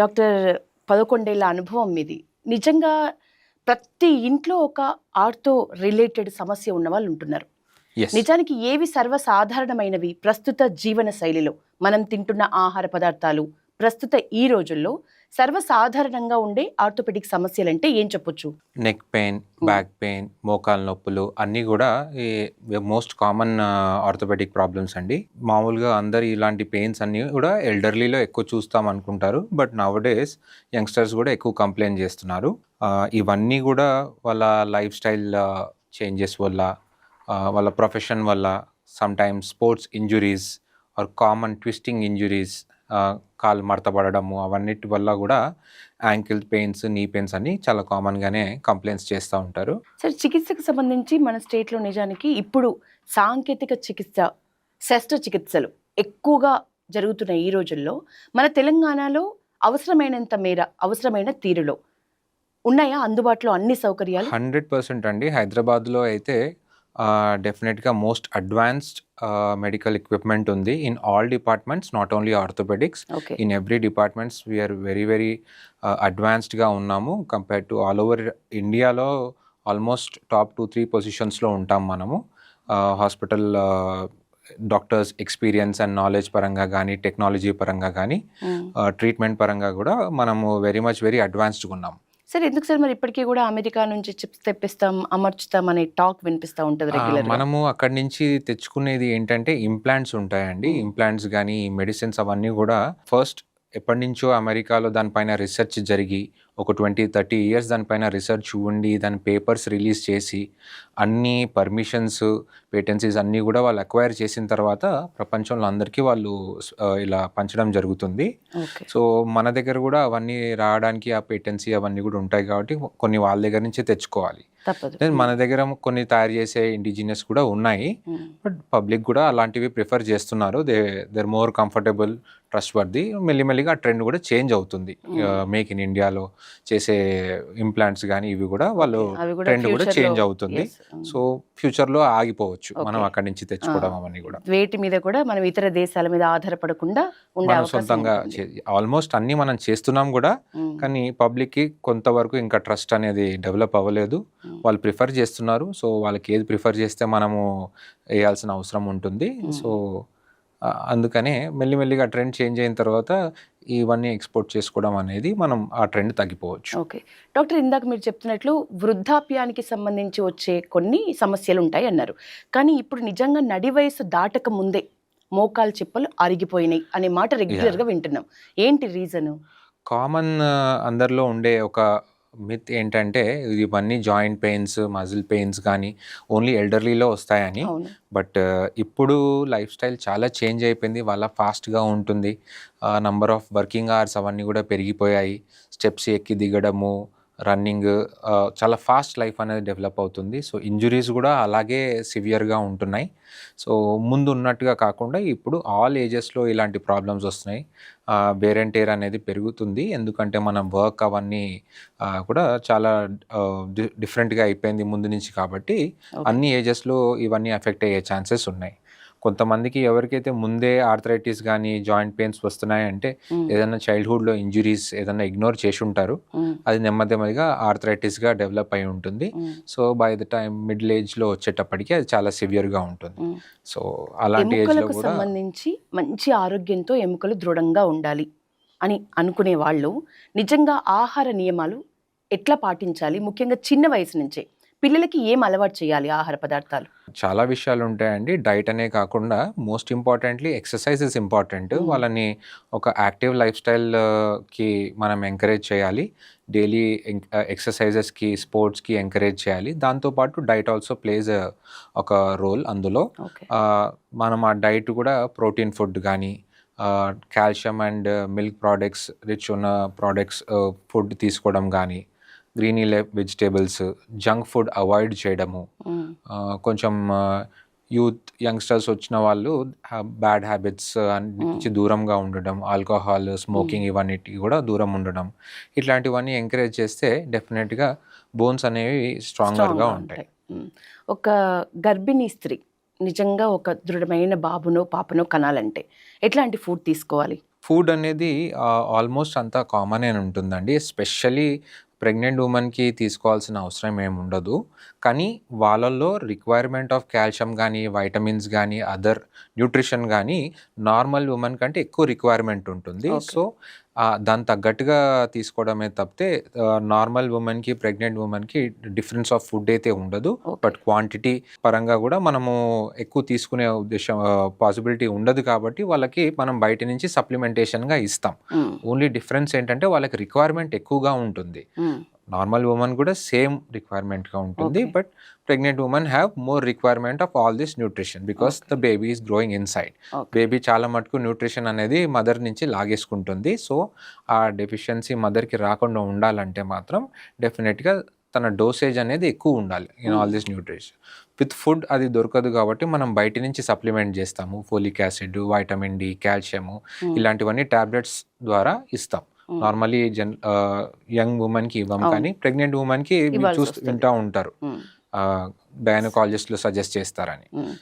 Doctor 11 ఏళ్ల అనుభవం మీది. నిజంగా ప్రతి ఇంట్లో ఒక ఆర్తో రిలేటెడ్ సమస్య ఉన్నవాళ్ళు ఉంటున్నారు. యెస్. నిజానికి ఏవి సర్వసాధారణమైనవి ప్రస్తుత జీవన శైలిలో మనం తింటున్న ఆహార పదార్థాలు ప్రస్తుత ఈ రోజుల్లో సర్వసాధారణంగా ఉండే ఆర్థోపెడిక్ సమస్యలంటే ఏం చెప్పొచ్చు? నెక్ పెయిన్, బ్యాక్ పెయిన్, మోకాలు నొప్పులు అన్నీ కూడా ఈ మోస్ట్ కామన్ ఆర్థోపెడిక్ ప్రాబ్లమ్స్ అండి. మామూలుగా అందరు ఇలాంటి పెయిన్స్ అన్నీ కూడా ఎల్డర్లీలో ఎక్కువ చూస్తాం అనుకుంటారు. బట్ నౌడేస్ యంగ్స్టర్స్ కూడా ఎక్కువ కంప్లైంట్ చేస్తున్నారు. ఇవన్నీ కూడా వాళ్ళ లైఫ్ స్టైల్ చేంజెస్ వల్ల, వాళ్ళ ప్రొఫెషన్ వల్ల, sometimes sports injuries are common twisting injuries, కాలు మడతపడము అవన్నిటి వల్ల కూడా యాంకిల్ పెయిన్స్, నీ పెయిన్స్ అన్ని చాలా కామన్గానే కంప్లైంట్స్ చేస్తూ ఉంటారు. సరే, చికిత్సకు సంబంధించి మన స్టేట్లో నిజానికి ఇప్పుడు సాంకేతిక చికిత్స, శస్త్రచికిత్సలు ఎక్కువగా జరుగుతున్న ఈ రోజుల్లో మన తెలంగాణలో అవసరమైనంత మేర, అవసరమైన తీరులో ఉన్నాయా అందుబాటులో అన్ని సౌకర్యాలు? 100% అండి. హైదరాబాద్లో అయితే డెఫినెట్గా మోస్ట్ అడ్వాన్స్డ్ మెడికల్ ఎక్విప్మెంట్ ఉంది in all departments, not only orthopedics. Okay. In every departments we are very very అడ్వాన్స్డ్గా ఉన్నాము కంపేర్ టు ఆల్ ఓవర్ ఇండియాలో. ఆల్మోస్ట్ టాప్ 2-3 పొజిషన్స్లో ఉంటాం మనము. Hospital doctors experience and knowledge పరంగా కానీ, టెక్నాలజీ పరంగా కానీ, ట్రీట్మెంట్ పరంగా కూడా మనము వెరీ అడ్వాన్స్డ్గా ఉన్నాం. సరే, ఎందుకు సార్ మరి ఇప్పటికీ కూడా అమెరికా నుంచి చిప్స్ తెప్పిస్తాం, అమర్చుతాం అనే టాక్ వినిపిస్తూ ఉంటుంది రెగ్యులర్. మనము అక్కడి నుంచి తెచ్చుకునేది ఏంటంటే ఇంప్లాంట్స్ ఉంటాయండి. ఇంప్లాంట్స్ కానీ మెడిసిన్స్ అవన్నీ కూడా ఫస్ట్ ఎప్పటి నుంచో అమెరికాలో దానిపైన రీసెర్చ్ జరిగి ఒక 20-30 ఇయర్స్ దానిపైన రీసెర్చ్ ఉండి దాని పేపర్స్ రిలీజ్ చేసి అన్ని పర్మిషన్స్, పేటెన్సీస్ అన్నీ కూడా వాళ్ళు అక్వైర్ చేసిన తర్వాత ప్రపంచంలో అందరికీ వాళ్ళు ఇలా పంచడం జరుగుతుంది. సో మన దగ్గర కూడా అవన్నీ రావడానికి ఆ పేటెన్సీ అవన్నీ కూడా ఉంటాయి కాబట్టి కొన్ని వాళ్ళ దగ్గర నుంచి తెచ్చుకోవాలి. మన దగ్గర కొన్ని తయారు చేసే ఇండిజినియస్ కూడా ఉన్నాయి. బట్ పబ్లిక్ కూడా అలాంటివి ప్రిఫర్ చేస్తున్నారు. They're more comfortable, trustworthy. మెల్లిమెల్లిగా ఆ ట్రెండ్ కూడా చేంజ్ అవుతుంది. మేక్ ఇన్ ఇండియాలో చేసే ఇంప్లాంట్స్ కానీ ఇవి కూడా వాళ్ళు ట్రెండ్ కూడా చేంజ్ అవుతుంది. సో ఫ్యూచర్లో ఆగిపోవచ్చు మనం అక్కడి నుంచి తెచ్చుకోవడం అవన్నీ కూడా. వేటి మీద కూడా మనం ఇతర దేశాల మీద ఆధారపడకుండా మనం సొంతంగా ఆల్మోస్ట్ అన్ని మనం చేస్తున్నాం కూడా. కానీ పబ్లిక్కి కొంతవరకు ఇంకా ట్రస్ట్ అనేది డెవలప్ అవ్వలేదు. వాళ్ళు ప్రిఫర్ చేస్తున్నారు. సో వాళ్ళకి ఏది ప్రిఫర్ చేస్తే మనము వేయాల్సిన అవసరం ఉంటుంది. సో అందుకనే మెల్లిమెల్లిగా ట్రెండ్ చేంజ్ అయిన తర్వాత ఇవన్నీ ఎక్స్పోర్ట్ చేసుకోవడం అనేది మనం ఆ ట్రెండ్ తగ్గిపోవచ్చు. ఓకే డాక్టర్, ఇందాక మీరు చెప్తున్నట్లు వృద్ధాప్యానికి సంబంధించి వచ్చే కొన్ని సమస్యలు ఉంటాయి అన్నారు. కానీ ఇప్పుడు నిజంగా నడి వయసు దాటక ముందే మోకాలు చిప్పలు అరిగిపోయినాయి అనే మాట రెగ్యులర్గా వింటున్నాం. ఏంటి రీజను? కామన్ అందరిలో ఉండే ఒక మిత్ ఏంటంటే ఇవన్నీ జాయింట్ పెయిన్స్, మజిల్ పెయిన్స్ కానీ ఓన్లీ ఎల్డర్లీలో వస్తాయని. బట్ ఇప్పుడు లైఫ్ స్టైల్ చాలా చేంజ్ అయిపోయింది. వాళ్ళ ఫాస్ట్గా ఉంటుంది. నంబర్ ఆఫ్ వర్కింగ్ అవర్స్ అవన్నీ కూడా పెరిగిపోయాయి. స్టెప్స్ ఎక్కి దిగడము, రన్నింగ్, చాలా ఫాస్ట్ లైఫ్ అనేది డెవలప్ అవుతుంది. సో ఇంజురీస్ కూడా అలాగే సివియర్గా ఉంటున్నాయి. సో ముందు ఉన్నట్టుగా కాకుండా ఇప్పుడు ఆల్ ఏజెస్లో ఇలాంటి ప్రాబ్లమ్స్ వస్తున్నాయి. వేర్ అండ్ టేర్ అనేది పెరుగుతుంది. ఎందుకంటే మనం వర్క్ అవన్నీ కూడా చాలా డిఫరెంట్గా అయిపోయింది ముందు నుంచి. కాబట్టి అన్ని ఏజెస్లో ఇవన్నీ ఎఫెక్ట్ అయ్యే ఛాన్సెస్ ఉన్నాయి. కొంతమందికి ఎవరికైతే ముందే ఆర్థరైటిస్ కానీ జాయింట్ పెయిన్స్ వస్తున్నాయంటే ఏదైనా చైల్డ్హుడ్లో ఇంజురీస్ ఏదైనా ఇగ్నోర్ చేసి ఉంటారు. అది నెమ్మదిగా ఆర్థరైటిస్గా డెవలప్ అయి ఉంటుంది. So by the time middle ఏజ్లో వచ్చేటప్పటికి అది చాలా సివియర్గా ఉంటుంది. సో అలాంటి ఏజ్లో కూడా సంబంధించి మంచి ఆరోగ్యంతో ఎముకలు దృఢంగా ఉండాలి అని అనుకునే వాళ్ళు నిజంగా ఆహార నియమాలు ఎట్లా పాటించాలి? ముఖ్యంగా చిన్న వయసు నుంచే పిల్లలకి ఏం అలవాటు చేయాలి ఆహార పదార్థాలు? చాలా విషయాలు ఉంటాయండి. డైట్ అనే కాకుండా most importantly exercise is important. వాళ్ళని ఒక యాక్టివ్ లైఫ్ స్టైల్కి మనం ఎంకరేజ్ చేయాలి. డైలీ ఎక్సర్సైజెస్కి, స్పోర్ట్స్కి ఎంకరేజ్ చేయాలి. దాంతోపాటు డైట్ ఆల్సో ప్లేస్ ఒక రోల్ అందులో. మనం ఆ డైట్ కూడా ప్రోటీన్ ఫుడ్ కానీ, calcium and milk products rich ఉన్న ప్రోడక్ట్స్ ఫుడ్ తీసుకోవడం కానీ, greeny vegetables, junk food avoid చేయడము. కొంచెం యూత్ యంగ్స్టర్స్ వచ్చిన వాళ్ళు బ్యాడ్ హ్యాబిట్స్ నుంచి దూరంగా ఉండడం, ఆల్కహాల్, స్మోకింగ్ ఇవన్నిటికి కూడా దూరం ఉండడం, ఇట్లాంటివన్నీ ఎంకరేజ్ చేస్తే డెఫినెట్గా బోన్స్ అనేవి స్ట్రాంగర్గా ఉంటాయి. ఒక గర్భిణీ స్త్రీ నిజంగా ఒక దృఢమైన బాబునో పాపనో కనాలంటే ఎట్లాంటి ఫుడ్ తీసుకోవాలి? ఫుడ్ అనేది ఆల్మోస్ట్ అంతా కామన్ అని ఉంటుందండి. ఎస్పెషల్లీ ప్రెగ్నెంట్ ఉమెన్‌కి తీసుకోవాల్సిన అవసరం ఏమి ఉండదు. కానీ వాళ్ళల్లో రిక్వైర్మెంట్ ఆఫ్ కాల్షియం గానీ, వైటమిన్స్ గానీ, అదర్ న్యూట్రిషన్ గానీ నార్మల్ ఉమెన్ కంటే ఎక్కువ రిక్వైర్మెంట్ ఉంటుంది. ఓకే. సో, దానికి తగ్గట్టుగా తీసుకోవడమే తప్పితే నార్మల్ ఉమెన్‌కి, ప్రెగ్నెంట్ ఉమెన్‌కి డిఫరెన్స్ ఆఫ్ ఫుడ్ అయితే ఉండదు. ఓకే. బట్ క్వాంటిటీ పరంగా గూడా మనము ఎక్కువ తీసుకునే ఉద్దేశం పాసిబిలిటీ ఉండదు కాబట్టి వాళ్ళకి మనం బయట నుంచి సప్లిమెంటేషన్‌గా ఇస్తాం. హ్మ్. ఓన్లీ డిఫరెన్స్ ఏంటంటే వాళ్ళకి రిక్వైర్మెంట్ ఎక్కువగా ఉంటుంది. హ్మ్. నార్మల్ ఉమెన్ కూడా సేమ్ రిక్వైర్మెంట్‌గా ఉంటుంది. Okay. But pregnant women have more requirement of all this nutrition because okay. The baby is growing inside. Okay. Baby చాలా మటుకు న్యూట్రిషన్ అనేది మదర్ నుంచి లాగేసుకుంటుంది. సో, ఆ డెఫిషియన్సీ మదర్‌కి రాకుండా ఉండాలంటే మాత్రం డెఫినెట్‌గా తన డోసేజ్ అనేది ఎక్కువ ఉండాలి in all this nutrition. With food అది దొరకదు కాబట్టి మనం బయట నుంచి సప్లిమెంట్ చేస్తాము. Folic acid, vitamin D, calcium hmm. ఇలాంటివన్నీ టాబ్లెట్స్ ద్వారా ఇస్తాం. హ్మ్. నార్మల్లీ యంగ్ ఉమెన్‌కి ఇవ్వం అవును. కానీ ప్రెగ్నెంట్ ఉమెన్‌కి మీరు ఇవ్వాల్సి చూస్తూ వస్తది. వింటా ఉంటారు. హ్మ్. గైనకాలజిస్ట్‌లు సజెస్ట్ చేస్తారని. హ్మ్.